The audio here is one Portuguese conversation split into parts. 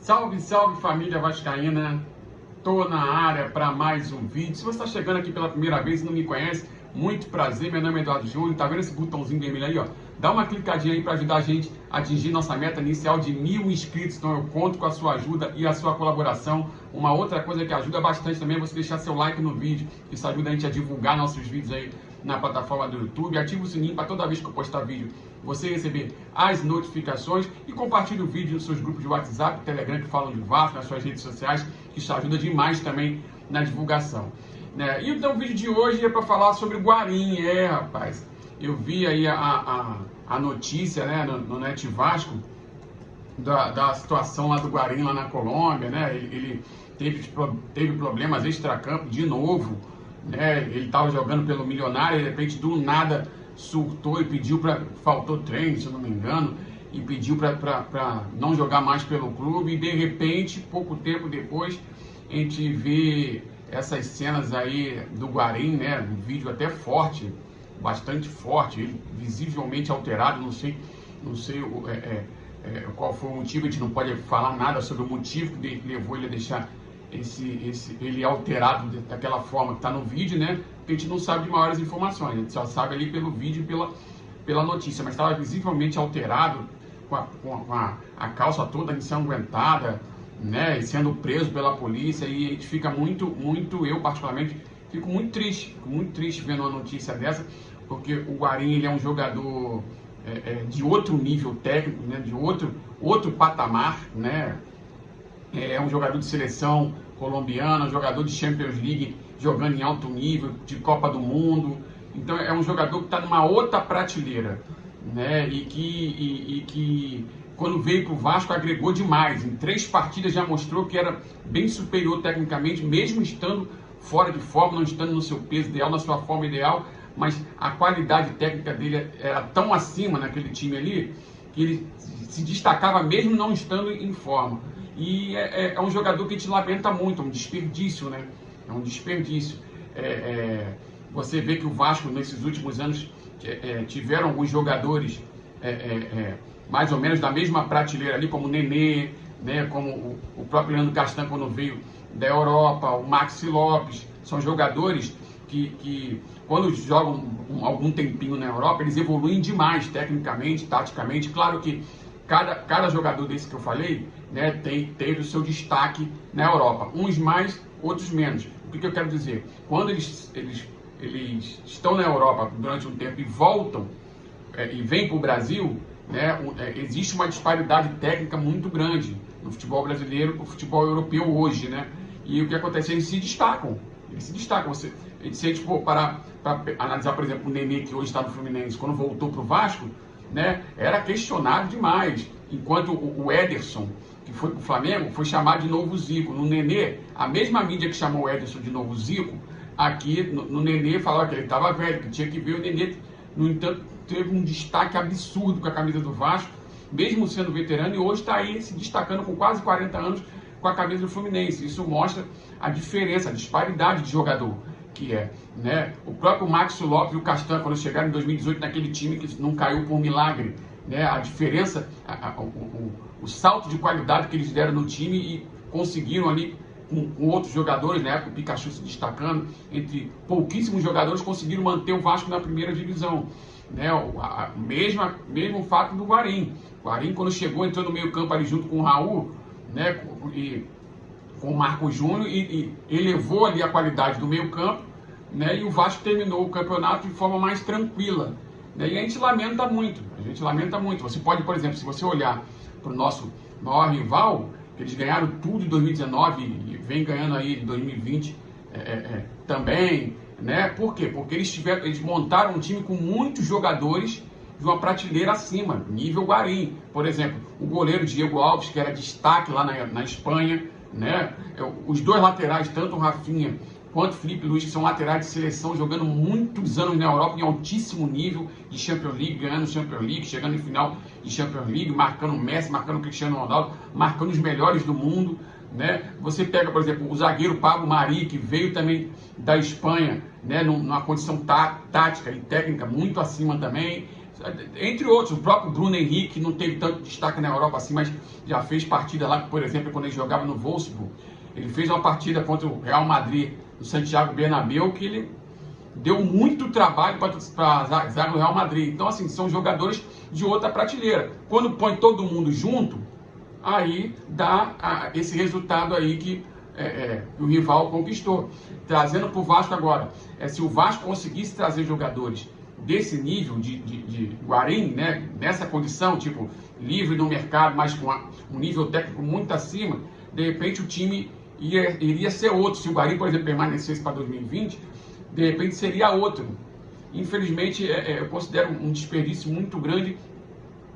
Salve, salve família vascaína, tô na área para mais um vídeo. Se você está chegando aqui pela primeira vez e não me conhece, muito prazer, meu nome é Eduardo Júnior, tá vendo esse botãozinho vermelho aí, ó? Dá uma clicadinha aí para ajudar a gente a atingir nossa meta inicial de 1000 inscritos, então eu conto com a sua ajuda e a sua colaboração. Uma outra coisa que ajuda bastante também é você deixar seu like no vídeo, isso ajuda a gente a divulgar nossos vídeos aí na plataforma do YouTube. Ativa o sininho para toda vez que eu postar vídeo você receber as notificações e compartilhe o vídeo nos seus grupos de WhatsApp, Telegram que falam de Vasco, nas suas redes sociais, que isso ajuda demais também na divulgação. Né? E então o vídeo de hoje é para falar sobre o Guarim, rapaz. Eu vi aí a notícia, né, no Net Vasco da situação lá do Guarim, lá na Colômbia, né? Ele teve problemas extracampo de novo, né? Ele estava jogando pelo Milionário e de repente do nada surtou e pediu faltou treino, se eu não me engano, e pediu para não jogar mais pelo clube, e de repente, pouco tempo depois, a gente vê essas cenas aí do Guarim, né, um vídeo até forte, bastante forte, ele visivelmente alterado, não sei qual foi o motivo, a gente não pode falar nada sobre o motivo que levou ele a deixar ele alterado daquela forma que está no vídeo, né? Porque a gente não sabe de maiores informações, a gente só sabe ali pelo vídeo e pela notícia, mas estava visivelmente alterado, com a calça toda ensanguentada, né? E sendo preso pela polícia, e a gente fica eu particularmente, fico muito triste vendo uma notícia dessa, porque o Guarim, ele é um jogador de outro nível técnico, né? De outro patamar, né? É um jogador de seleção colombiana, um jogador de Champions League, jogando em alto nível, de Copa do Mundo. Então é um jogador que está numa outra prateleira, né? E que quando veio para o Vasco agregou demais. Em 3 partidas já mostrou que era bem superior tecnicamente, mesmo estando fora de forma, não estando no seu peso ideal, na sua forma ideal, mas a qualidade técnica dele era tão acima naquele time ali, que ele se destacava mesmo não estando em forma. E é um jogador que a gente lamenta muito, é um desperdício, né? É um desperdício. Você vê que o Vasco, nesses últimos anos, tiveram alguns jogadores mais ou menos da mesma prateleira ali, como o Nenê, né? Como o próprio Leandro Castan, quando veio da Europa, o Maxi Lopes. São jogadores que quando jogam algum tempinho na Europa, eles evoluem demais, tecnicamente, taticamente. Claro que cada jogador desse que eu falei, né, teve o seu destaque na Europa, uns mais, outros menos. O que eu quero dizer? Quando eles estão na Europa durante um tempo e voltam e vêm para o Brasil, né, existe uma disparidade técnica muito grande no futebol brasileiro para o futebol europeu hoje, né? E o que acontece? Eles se destacam. Se a gente for parar para analisar, por exemplo, o Nenê, que hoje está no Fluminense, quando voltou para o Vasco, né, era questionado demais, enquanto o Ederson, que foi para o Flamengo, foi chamado de novo Zico. No Nenê, a mesma mídia que chamou o Ederson de novo Zico, aqui no Nenê falava que ele estava velho, que tinha que ver o Nenê. No entanto, teve um destaque absurdo com a camisa do Vasco, mesmo sendo veterano, e hoje está aí se destacando com quase 40 anos com a camisa do Fluminense. Isso mostra a diferença, a disparidade de jogador que é, né? O próprio Maxi Lopes e o Castan, quando chegaram em 2018 naquele time que não caiu por milagre, né? A diferença, o salto de qualidade que eles deram no time e conseguiram ali com outros jogadores, na época o Pikachu se destacando, entre pouquíssimos jogadores conseguiram manter o Vasco na primeira divisão, né? Mesmo fato do Guarim. O Guarim, quando chegou, entrou no meio campo ali junto com o Raul, né? E com o Marco Júnior, e elevou ali a qualidade do meio campo, né? E o Vasco terminou o campeonato de forma mais tranquila, né? E a gente lamenta muito, Você pode, por exemplo, se você olhar para o nosso maior rival, que eles ganharam tudo em 2019 e vem ganhando aí em 2020 também, né? Por quê? Porque eles montaram um time com muitos jogadores de uma prateleira acima, nível Guarim. Por exemplo, o goleiro Diego Alves, que era destaque lá na Espanha, né? Os 2 laterais, tanto o Rafinha quanto o Felipe Luiz, que são laterais de seleção, jogando muitos anos na Europa em altíssimo nível de Champions League, ganhando Champions League, chegando em final de Champions League, marcando o Messi, marcando o Cristiano Ronaldo, marcando os melhores do mundo, né? Você pega, por exemplo, o zagueiro Pablo Mari, que veio também da Espanha, né? Numa condição tática e técnica muito acima também. Entre outros, o próprio Bruno Henrique não teve tanto destaque na Europa assim, mas já fez partida lá, por exemplo, quando ele jogava no Wolfsburg, ele fez uma partida contra o Real Madrid, no Santiago Bernabéu, que ele deu muito trabalho para a zaga do Real Madrid. Então, assim, são jogadores de outra prateleira. Quando põe todo mundo junto, aí dá esse resultado aí que o rival conquistou. Trazendo para o Vasco agora, se o Vasco conseguisse trazer jogadores desse nível de Guarim, né, nessa condição, tipo, livre no mercado, mas com um nível técnico muito acima, de repente o time iria ser outro. Se o Guarim, por exemplo, permanecesse para 2020, de repente seria outro. Infelizmente, eu considero um desperdício muito grande,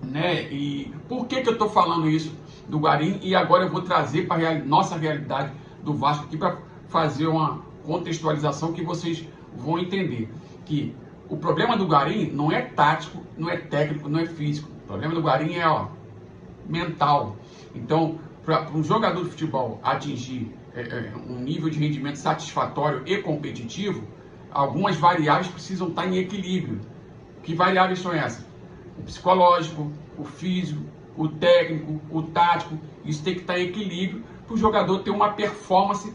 né? E por que eu estou falando isso do Guarim? E agora eu vou trazer para a nossa realidade do Vasco aqui para fazer uma contextualização que vocês vão entender. Que o problema do Guarim não é tático, não é técnico, não é físico. O problema do Guarim é mental. Então, para um jogador de futebol atingir um nível de rendimento satisfatório e competitivo, algumas variáveis precisam estar em equilíbrio. Que variáveis são essas? O psicológico, o físico, o técnico, o tático. Isso tem que estar em equilíbrio para o jogador ter uma performance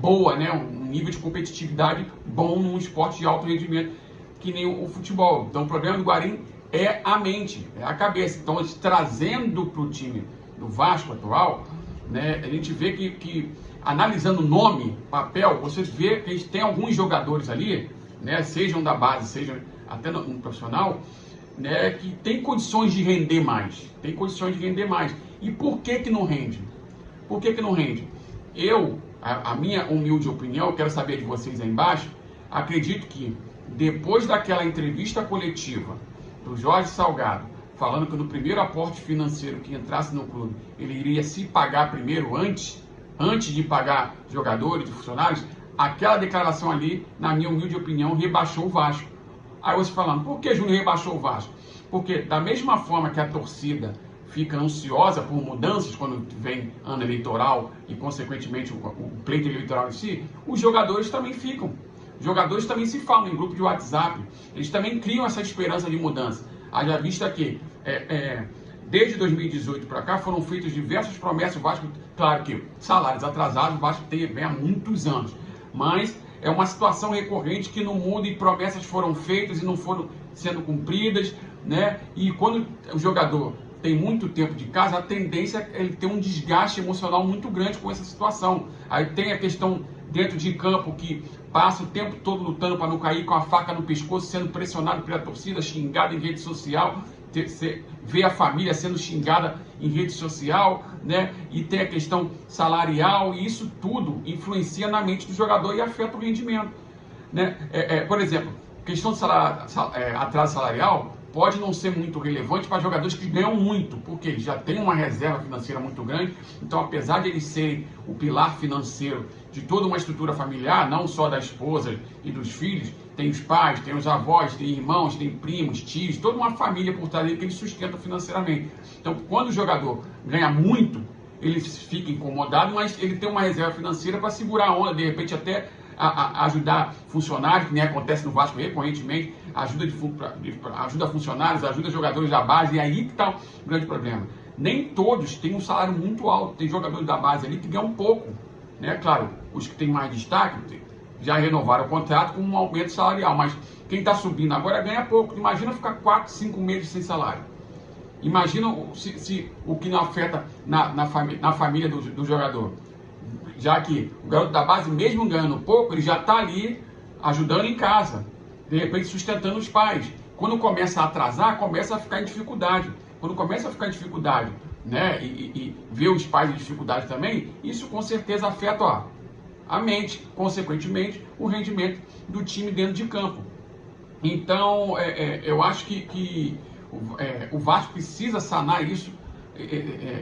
boa, né? Um nível de competitividade bom num esporte de alto rendimento que nem o futebol. Então o problema do Guarim é a mente, é a cabeça. Então trazendo para o time do Vasco atual, né, a gente vê que analisando nome, papel, você vê que a gente tem alguns jogadores ali, né, sejam da base, sejam até no profissional, né, que tem condições de render mais. Tem condições de render mais. E por que não rende? Por que não rende? A minha humilde opinião, eu quero saber de vocês aí embaixo, acredito que depois daquela entrevista coletiva do Jorge Salgado, falando que no primeiro aporte financeiro que entrasse no clube, ele iria se pagar primeiro antes de pagar jogadores e funcionários, aquela declaração ali, na minha humilde opinião, rebaixou o Vasco. Aí você falando, por que Júnior rebaixou o Vasco? Porque da mesma forma que a torcida fica ansiosa por mudanças quando vem ano eleitoral e, consequentemente, o pleito eleitoral em si, os jogadores também ficam. Os jogadores também se falam em grupo de WhatsApp, eles também criam essa esperança de mudança. Haja vista que, desde 2018 para cá, foram feitas diversas promessas. O Vasco, claro que salários atrasados, o Vasco vem há muitos anos, mas é uma situação recorrente que não muda e promessas foram feitas e não foram sendo cumpridas, né? E quando o jogador tem muito tempo de casa, a tendência é ele ter um desgaste emocional muito grande com essa situação. Aí tem a questão dentro de campo que passa o tempo todo lutando para não cair com a faca no pescoço, sendo pressionado pela torcida, xingado em rede social, vê a família sendo xingada em rede social, né? E tem a questão salarial, e isso tudo influencia na mente do jogador e afeta o rendimento, né? Por exemplo, questão de atraso salarial pode não ser muito relevante para jogadores que ganham muito, porque eles já têm uma reserva financeira muito grande. Então, apesar de eles serem o pilar financeiro de toda uma estrutura familiar, não só da esposa e dos filhos, tem os pais, tem os avós, tem irmãos, tem primos, tios, toda uma família por trás dele que eles sustentam financeiramente. Então, quando o jogador ganha muito, ele fica incomodado, mas ele tem uma reserva financeira para segurar a onda, de repente até ajudar funcionários, que nem acontece no Vasco recorrentemente, ajuda funcionários, ajuda jogadores da base, e aí que está o grande problema. Nem todos têm um salário muito alto, tem jogadores da base ali que ganham pouco, né? Claro, os que têm mais destaque já renovaram o contrato com um aumento salarial, mas quem está subindo agora ganha pouco. Imagina ficar 4, 5 meses sem salário. Imagina se o que não afeta na família do jogador. Já que o garoto da base, mesmo ganhando pouco, ele já está ali ajudando em casa, de repente sustentando os pais. Quando começa a atrasar, começa a ficar em dificuldade. Quando começa a ficar em dificuldade, né, e ver os pais em dificuldade também, isso com certeza afeta a mente, consequentemente, o rendimento do time dentro de campo. Então, eu acho que o Vasco precisa sanar isso,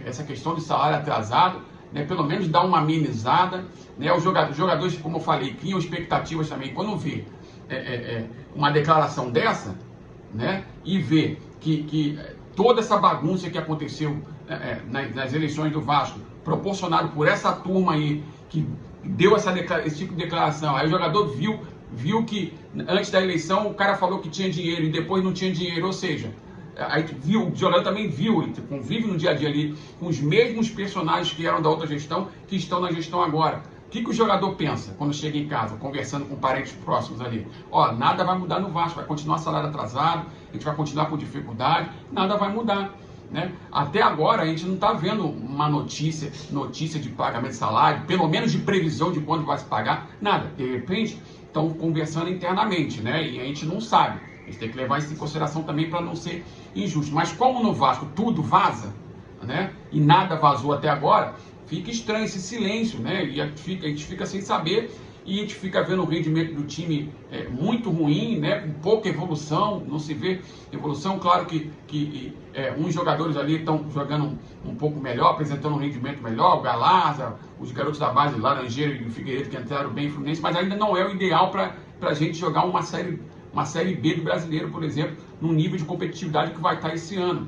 essa questão de salário atrasado, né, pelo menos dar uma amenizada, né? Os jogadores, como eu falei, criam expectativas também. Quando vê uma declaração dessa, né, e vê que toda essa bagunça que aconteceu nas eleições do Vasco, proporcionado por essa turma aí que deu esse tipo de declaração, aí o jogador viu viu que antes da eleição o cara falou que tinha dinheiro e depois não tinha dinheiro, ou seja, aí viu, o jogador também viu, ele convive no dia a dia ali com os mesmos personagens que eram da outra gestão, que estão na gestão agora. O que o jogador pensa quando chega em casa, conversando com parentes próximos ali? Ó, nada vai mudar no Vasco, vai continuar salário atrasado, a gente vai continuar com dificuldade, nada vai mudar. Né? Até agora a gente não está vendo uma notícia de pagamento de salário, pelo menos de previsão de quando vai se pagar, nada. De repente estão conversando internamente, né? E a gente não sabe. A gente tem que levar isso em consideração também para não ser injusto. Mas como no Vasco tudo vaza, né? E nada vazou até agora, fica estranho esse silêncio, né? E a gente fica sem saber e a gente fica vendo o rendimento do time muito ruim, né? Com pouca evolução, não se vê evolução. Claro que uns jogadores ali estão jogando um pouco melhor, apresentando um rendimento melhor, o Galarza, os garotos da base, Laranjeiro e o Figueiredo, que entraram bem Fluminense, mas ainda não é o ideal para a gente jogar uma série B do Brasileiro, por exemplo, no nível de competitividade que vai estar esse ano.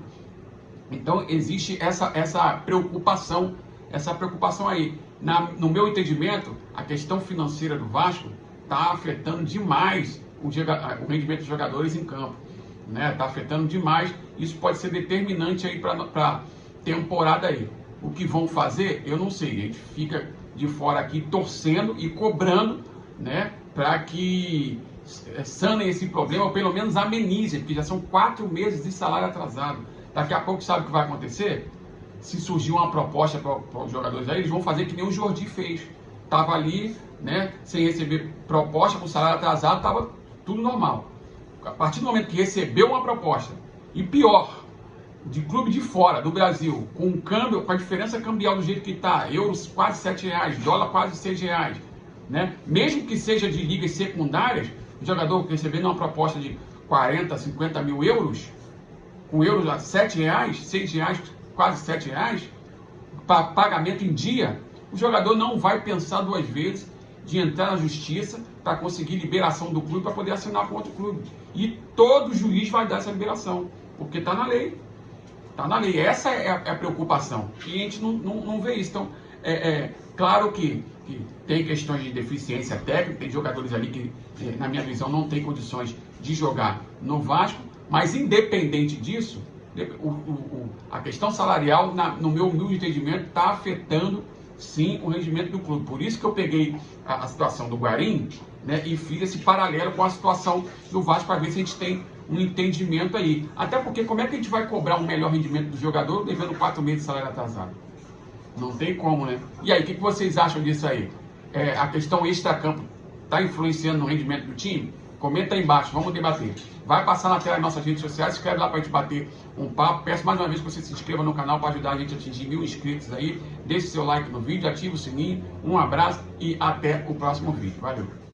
Então existe essa preocupação aí. No meu entendimento, a questão financeira do Vasco está afetando demais o rendimento dos jogadores em campo. Está afetando demais. Isso pode ser determinante aí para a temporada aí. O que vão fazer, eu não sei. A gente fica de fora aqui torcendo e cobrando, né, para que sanem esse problema, ou pelo menos amenize, porque já são 4 meses de salário atrasado. Daqui a pouco sabe o que vai acontecer? Se surgir uma proposta para os jogadores aí, eles vão fazer que nem o Jordi fez. Estava ali, né, sem receber proposta, com salário atrasado, estava tudo normal. A partir do momento que recebeu uma proposta, e pior, de clube de fora, do Brasil, com um câmbio, com a diferença cambial do jeito que está, euros quase R$7, dólar quase R$6, né? Mesmo que seja de ligas secundárias, o jogador recebendo uma proposta de 40, 50 mil euros, com euros a R$7, R$6, quase R$7, para pagamento em dia, o jogador não vai pensar 2 vezes de entrar na justiça para conseguir liberação do clube para poder assinar com outro clube. E todo juiz vai dar essa liberação, porque está na lei. Está na lei. Essa é a preocupação. E a gente não vê isso. Então, claro que tem questões de deficiência técnica, tem jogadores ali que, na minha visão, não tem condições de jogar no Vasco, mas independente disso, a questão salarial, no meu humilde entendimento, está afetando sim o rendimento do clube. Por isso que eu peguei a situação do Guarim, né, e fiz esse paralelo com a situação do Vasco para ver se a gente tem um entendimento aí. Até porque como é que a gente vai cobrar um melhor rendimento do jogador devendo 4 meses de salário atrasado? Não tem como, né? E aí, o que vocês acham disso aí? A questão extra-campo está influenciando no rendimento do time? Comenta aí embaixo, vamos debater. Vai passar na tela das nossas redes sociais, escreve lá para a gente bater um papo. Peço mais uma vez que você se inscreva no canal para ajudar a gente a atingir 1000 inscritos aí. Deixe seu like no vídeo, ative o sininho. Um abraço e até o próximo vídeo. Valeu!